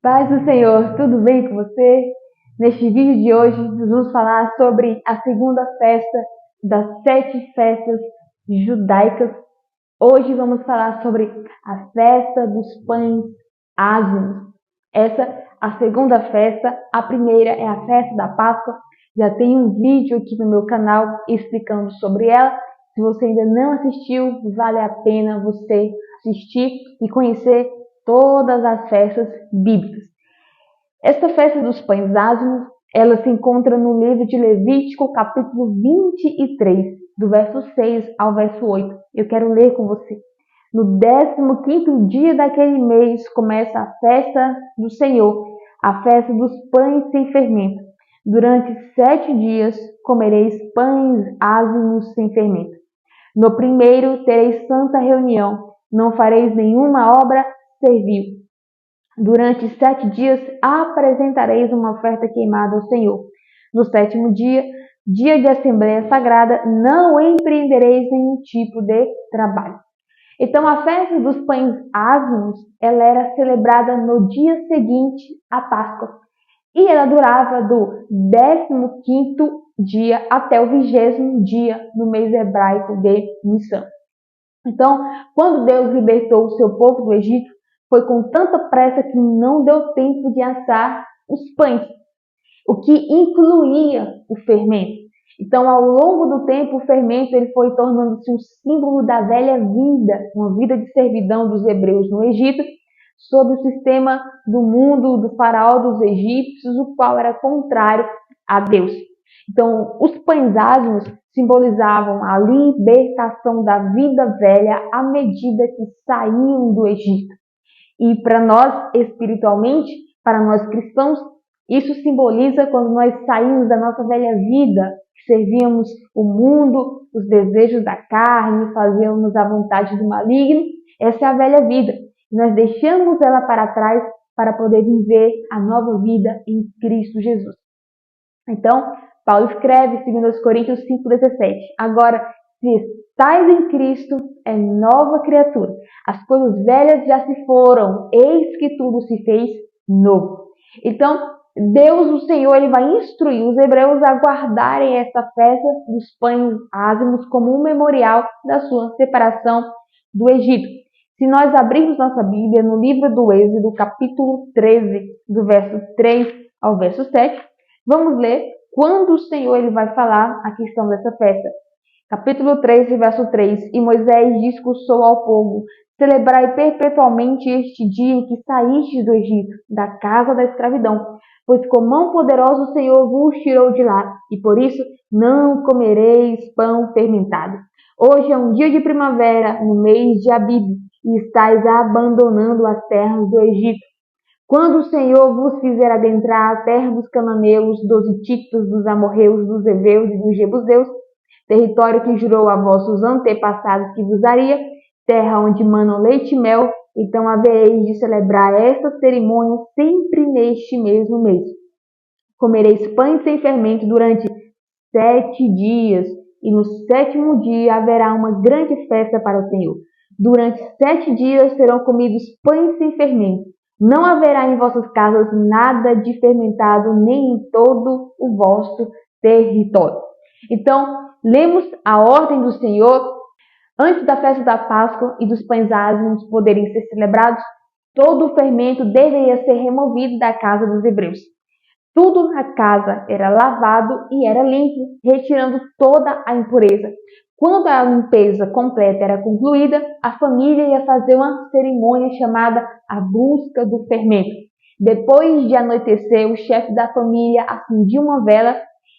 Paz do Senhor, tudo bem com você? Neste vídeo de hoje, nós vamos falar sobre a segunda festa das 7 festas judaicas. Hoje vamos falar sobre a festa dos pães ázimos. Essa é a segunda festa. A primeira é a festa da Páscoa. Já tem um vídeo aqui no meu canal explicando sobre ela. Se você ainda não assistiu, vale a pena você assistir e conhecer todas as festas bíblicas. Esta festa dos pães ázimos, ela se encontra no livro de Levítico, capítulo 23, do verso 6 ao verso 8. Eu quero ler com você. No 15º dia daquele mês começa a festa do Senhor, a festa dos pães sem fermento. Durante 7 dias comereis pães ázimos sem fermento. No primeiro tereis santa reunião, não fareis nenhuma obra servil. Durante 7 dias apresentareis uma oferta queimada ao Senhor. No 7º dia, dia de Assembleia Sagrada, não empreendereis nenhum tipo de trabalho. Então, a festa dos pães ázimos, ela era celebrada no dia seguinte à Páscoa. E ela durava do 15º dia até o 20º dia no mês hebraico de Nissan. Então, quando Deus libertou o seu povo do Egito, foi com tanta pressa que não deu tempo de assar os pães, o que incluía o fermento. Então, ao longo do tempo, o fermento ele foi tornando-se um símbolo da velha vida, uma vida de servidão dos hebreus no Egito, sob o sistema do mundo do faraó dos egípcios, o qual era contrário a Deus. Então, os pães ázimos simbolizavam a libertação da vida velha à medida que saíam do Egito. E para nós, espiritualmente, para nós cristãos, isso simboliza quando nós saímos da nossa velha vida, que servíamos o mundo, os desejos da carne, fazíamos a vontade do maligno. Essa é a velha vida. Nós deixamos ela para trás para poder viver a nova vida em Cristo Jesus. Então, Paulo escreve, segundo os Coríntios 5,17, agora, se estáis em Cristo, é nova criatura. As coisas velhas já se foram, eis que tudo se fez novo. Então, Deus, o Senhor, ele vai instruir os hebreus a guardarem esta festa dos pães ázimos como um memorial da sua separação do Egito. Se nós abrirmos nossa Bíblia no livro do Êxodo, capítulo 13, do verso 3 ao verso 7, vamos ler quando o Senhor ele vai falar a questão dessa festa. Capítulo 3, verso 3. E Moisés discursou ao povo: celebrai perpetualmente este dia em que saístes do Egito, da casa da escravidão, pois com mão poderosa o Senhor vos tirou de lá, e por isso não comereis pão fermentado. Hoje é um dia de primavera, no mês de Abib, e estáis abandonando as terras do Egito. Quando o Senhor vos fizer adentrar a terra dos cananeus, dos hititos, dos amorreus, dos heveus e dos jebuseus, território que jurou a vossos antepassados que vos daria, terra onde manam leite e mel, então havereis de celebrar esta cerimônia sempre neste mesmo mês. Comereis pães sem fermento durante 7 dias, e no 7º dia haverá uma grande festa para o Senhor. Durante 7 dias serão comidos pães sem fermento. Não haverá em vossas casas nada de fermentado, nem em todo o vosso território. Então, lemos a ordem do Senhor. Antes da festa da Páscoa e dos pães ázimos poderem ser celebrados, todo o fermento deveria ser removido da casa dos hebreus. Tudo na casa era lavado e era limpo, retirando toda a impureza. Quando a limpeza completa era concluída, a família ia fazer uma cerimônia chamada a busca do fermento. Depois de anoitecer, o chefe da família acendia uma vela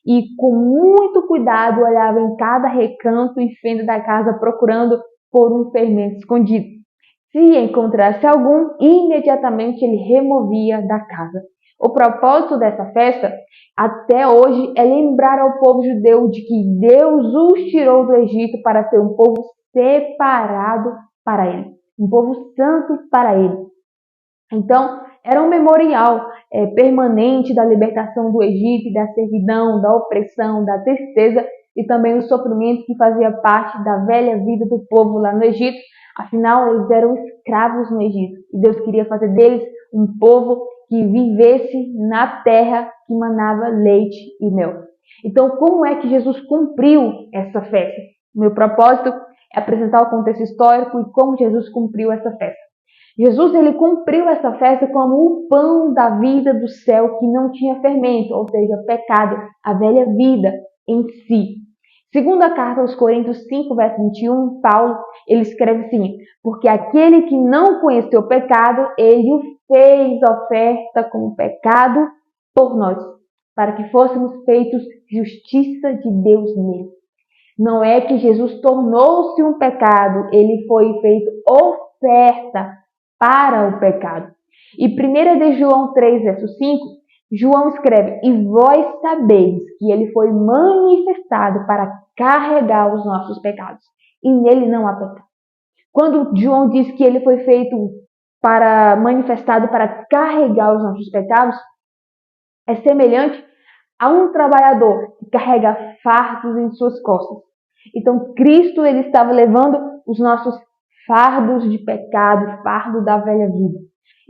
e, com muito cuidado, olhava em cada recanto e fenda da casa procurando por um fermento escondido. Se encontrasse algum, imediatamente ele removia da casa. O propósito dessa festa, até hoje, é lembrar ao povo judeu de que Deus os tirou do Egito para ser um povo separado para ele, um povo santo para ele. Então, era um memorial permanente da libertação do Egito, da servidão, da opressão, da tristeza e também o sofrimento que fazia parte da velha vida do povo lá no Egito. Afinal, eles eram escravos no Egito e Deus queria fazer deles um povo que vivesse na terra que manava leite e mel. Então, como é que Jesus cumpriu essa festa? Meu propósito é apresentar o contexto histórico e como Jesus cumpriu essa festa. Jesus ele cumpriu essa festa como o pão da vida do céu que não tinha fermento, ou seja, pecado, a velha vida em si. Segundo a carta aos Coríntios 5, verso 21, Paulo, ele escreve assim: porque aquele que não conheceu o pecado, ele o fez oferta como pecado por nós, para que fôssemos feitos justiça de Deus nele. Não é que Jesus tornou-se um pecado, ele foi feito oferta para o pecado. E 1 de João 3, verso 5, João escreve: e vós sabeis que ele foi manifestado para carregar os nossos pecados, e nele não há pecado. Quando João diz que ele foi feito manifestado para carregar os nossos pecados, é semelhante a um trabalhador que carrega fardos em suas costas. Então, Cristo ele estava levando os nossos fardos de pecado, fardo da velha vida.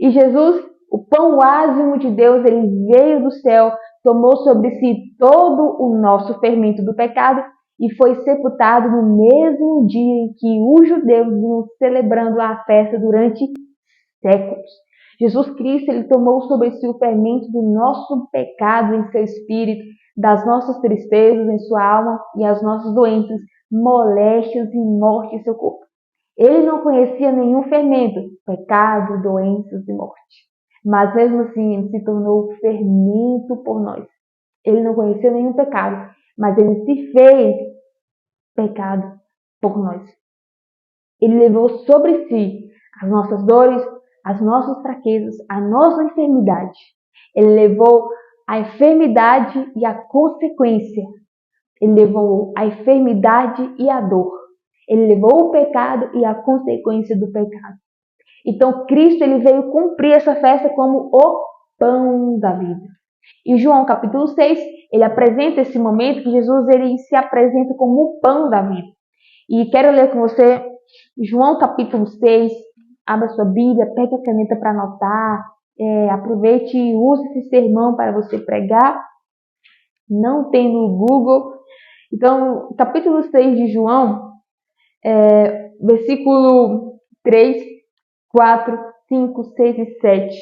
E Jesus, o pão ázimo de Deus, ele veio do céu, tomou sobre si todo o nosso fermento do pecado e foi sepultado no mesmo dia em que os judeus vinham celebrando a festa durante séculos. Jesus Cristo ele tomou sobre si o fermento do nosso pecado em seu espírito, das nossas tristezas em sua alma e as nossas doenças, moléstias e morte em seu corpo. Ele não conhecia nenhum fermento, pecado, doenças e morte. Mas mesmo assim, ele se tornou fermento por nós. Ele não conhecia nenhum pecado, mas ele se fez pecado por nós. Ele levou sobre si as nossas dores, as nossas fraquezas, a nossa enfermidade. Ele levou a enfermidade e a consequência. Ele levou a enfermidade e a dor. Ele levou o pecado e a consequência do pecado. Então, Cristo ele veio cumprir essa festa como o pão da vida. E João capítulo 6, ele apresenta esse momento que Jesus ele se apresenta como o pão da vida. E quero ler com você João capítulo 6, abra sua Bíblia, pegue a caneta para anotar, aproveite e use esse sermão para você pregar. Não tem no Google. Então, capítulo 6 de João, versículo 3, 4, 5, 6 e 7.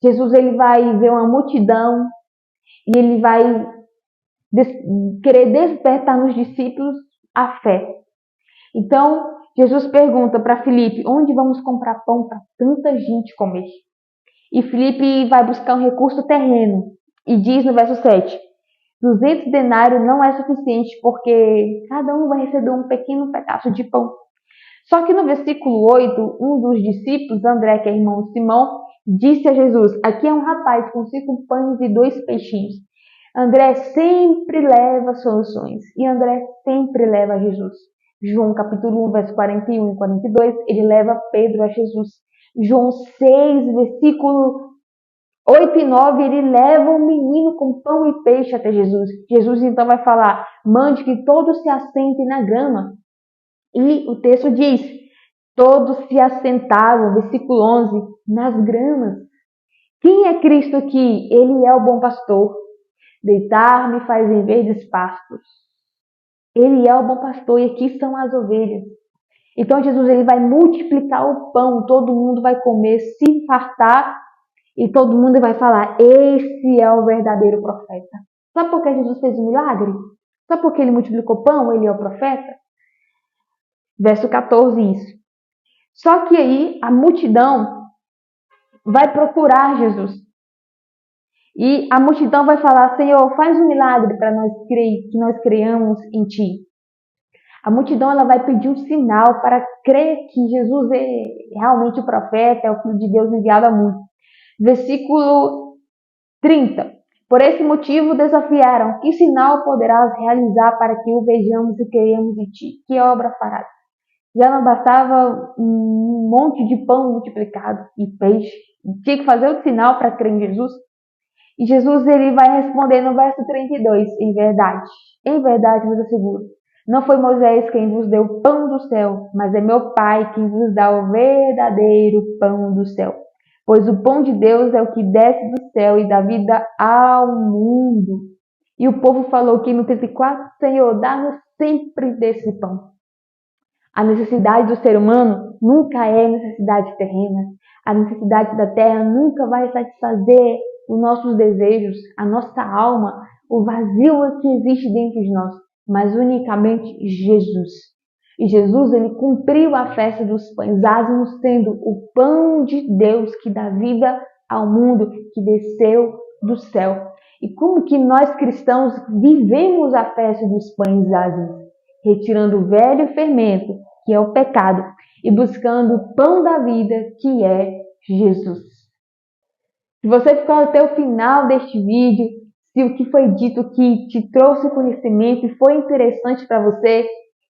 Jesus ele vai ver uma multidão e ele vai querer despertar nos discípulos a fé. Então, Jesus pergunta para Filipe, onde vamos comprar pão para tanta gente comer? E Filipe vai buscar um recurso terreno e diz no verso 7, 200 denários não é suficiente porque cada um vai receber um pequeno pedaço de pão. Só que no versículo 8, um dos discípulos, André, que é irmão de Simão, disse a Jesus, aqui é um rapaz com 5 pães e 2 peixinhos. André sempre leva soluções e André sempre leva a Jesus. João capítulo 1, verso 41 e 42, ele leva Pedro a Jesus. João 6, versículo 8 e 9, ele leva um menino com pão e peixe até Jesus. Jesus então vai falar, mande que todos se assentem na grama. E o texto diz, todos se assentavam, versículo 11, nas gramas. Quem é Cristo aqui? Ele é o bom pastor. Deitar-me faz em verdes pastos. Ele é o bom pastor e aqui são as ovelhas. Então Jesus ele vai multiplicar o pão, todo mundo vai comer, se fartar e todo mundo vai falar, esse é o verdadeiro profeta. Sabe por que Jesus fez um milagre? Sabe por que ele multiplicou pão? Ele é o profeta? Verso 14, isso. Só que aí a multidão vai procurar Jesus. E a multidão vai falar, Senhor, faz um milagre para que nós creiamos em Ti. A multidão ela vai pedir um sinal para crer que Jesus é realmente o profeta, é o Filho de Deus enviado ao mundo. Versículo 30. Por esse motivo desafiaram, que sinal poderás realizar para que o vejamos e creiamos em Ti? Que obra farás? Já não bastava um monte de pão multiplicado e peixe. Tinha que fazer o sinal para crer em Jesus. E Jesus ele vai responder no verso 32, em verdade vos asseguro, não foi Moisés quem vos deu o pão do céu, mas é meu Pai quem vos dá o verdadeiro pão do céu. pois o pão de Deus é o que desce do céu e dá vida ao mundo. E o povo falou que no 34, Senhor, dá-nos sempre desse pão. A necessidade do ser humano nunca é necessidade terrena. A necessidade da terra nunca vai satisfazer os nossos desejos, a nossa alma, o vazio que existe dentro de nós, mas unicamente Jesus. E Jesus, ele cumpriu a festa dos pães ázimos, sendo o pão de Deus que dá vida ao mundo, que desceu do céu. E como que nós cristãos vivemos a festa dos pães ázimos? Retirando o velho fermento, que é o pecado, e buscando o pão da vida, que é Jesus. Se você ficou até o final deste vídeo, se o que foi dito que te trouxe conhecimento e foi interessante para você,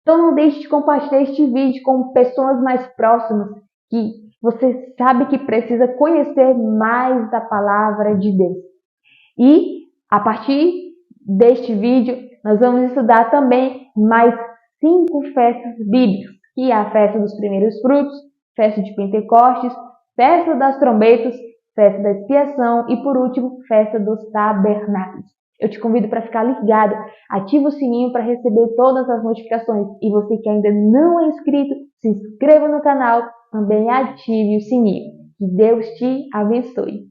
então não deixe de compartilhar este vídeo com pessoas mais próximas que você sabe que precisa conhecer mais da palavra de Deus. E a partir deste vídeo, nós vamos estudar também mais 5 festas bíblicas, que é a festa dos primeiros frutos, festa de Pentecostes, festa das trombetas, festa da expiação e, por último, festa dos tabernáculos. Eu te convido para ficar ligado, ativa o sininho para receber todas as notificações. E você que ainda não é inscrito, se inscreva no canal, também ative o sininho. Que Deus te abençoe.